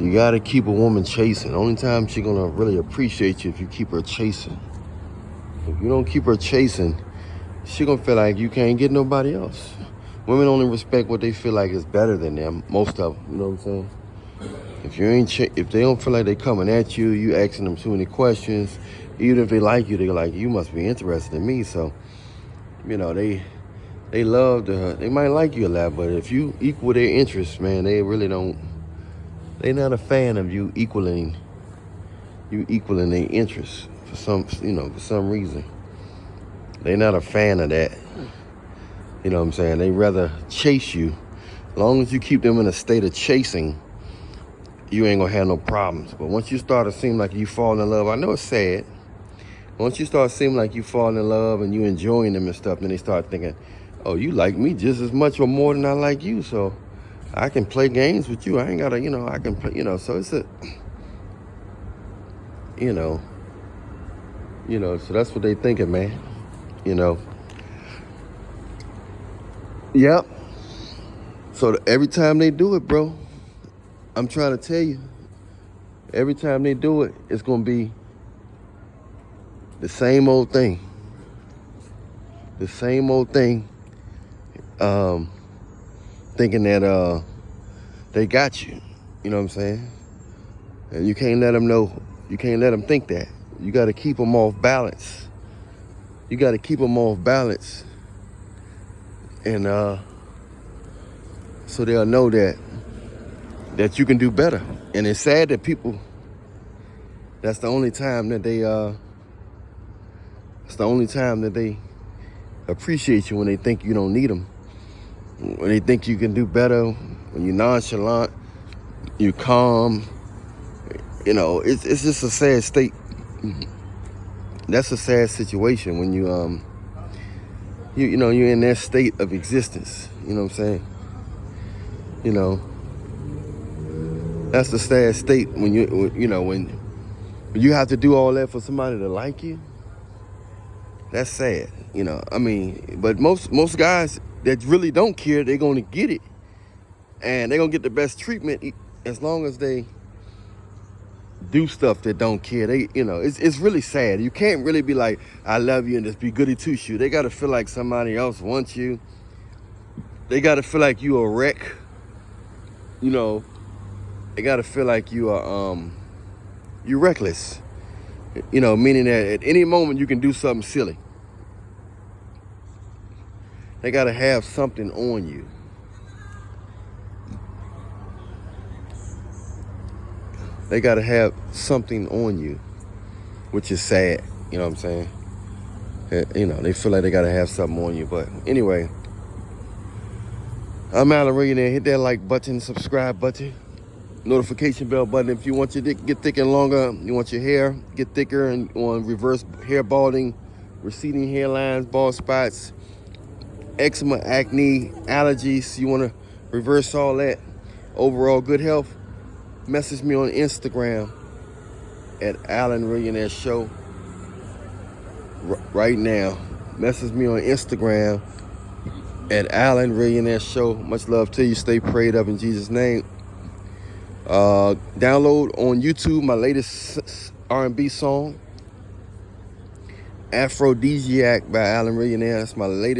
You gotta keep a woman chasing. Only time she gonna really appreciate you if you keep her chasing. If you don't keep her chasing, she gonna feel like you can't get nobody else. Women only respect what they feel like is better than them. Most of them, you know what I'm saying? If they don't feel like they coming at you, you asking them too many questions. Even if they like you, they're like, you must be interested in me. So, you know, they love they might like you a lot, but if you equal their interests, man, they really don't. They're not a fan of you equaling their interests for some reason. They're not a fan of that. You know what I'm saying? They rather chase you. As long as you keep them in a state of chasing, you ain't gonna have no problems. But once you start to seem like you fall in love, I know it's sad. Once you start seeming like you fall in love and you enjoying them and stuff, then they start thinking, oh, you like me just as much or more than I like you, so I can play games with you. I ain't gotta, I can play, so it's so that's what they thinking, man. Yep. So every time they do it, bro, I'm trying to tell you, every time they do it, it's gonna be the same old thing. The same old thing. Thinking that they got you. You know what I'm saying? And you can't let them know. You can't let them think that. You got to keep them off balance. You got to keep them off balance. And so they'll know that you can do better. And it's sad that people, that's the only time that they appreciate you, when they think you don't need them. When they think you can do better, when you're nonchalant, you calm, it's just a sad state. That's a sad situation when you're in that state of existence. You know what I'm saying? That's the sad state when when you have to do all that for somebody to like you. That's sad. But most guys that really don't care, they're gonna get it, and they're gonna get the best treatment as long as they do stuff that don't care. It's really sad. You can't really be like, I love you, and just be goody two shoe. They gotta feel like somebody else wants you. They gotta feel like you a wreck. They gotta feel like you are you're reckless. Meaning that at any moment you can do something silly. They gotta have something on you. They gotta have something on you, which is sad. You know what I'm saying? They feel like they gotta have something on you. But anyway, I'm Alan Millionaire. Hit that like button, subscribe button, notification bell button. If you want your dick get thicker and longer, you want your hair get thicker, and you want reverse hair balding, receding hairlines, bald spots, eczema, acne, allergies, you want to reverse all that, overall good health, message me on Instagram at Alan Millionaire Show right now. Message me on Instagram at Alan Millionaire Show. Much love to you. Stay prayed up in Jesus' name. Download on YouTube my latest R&B song, Aphrodisiac by Alan Millionaire. That's my latest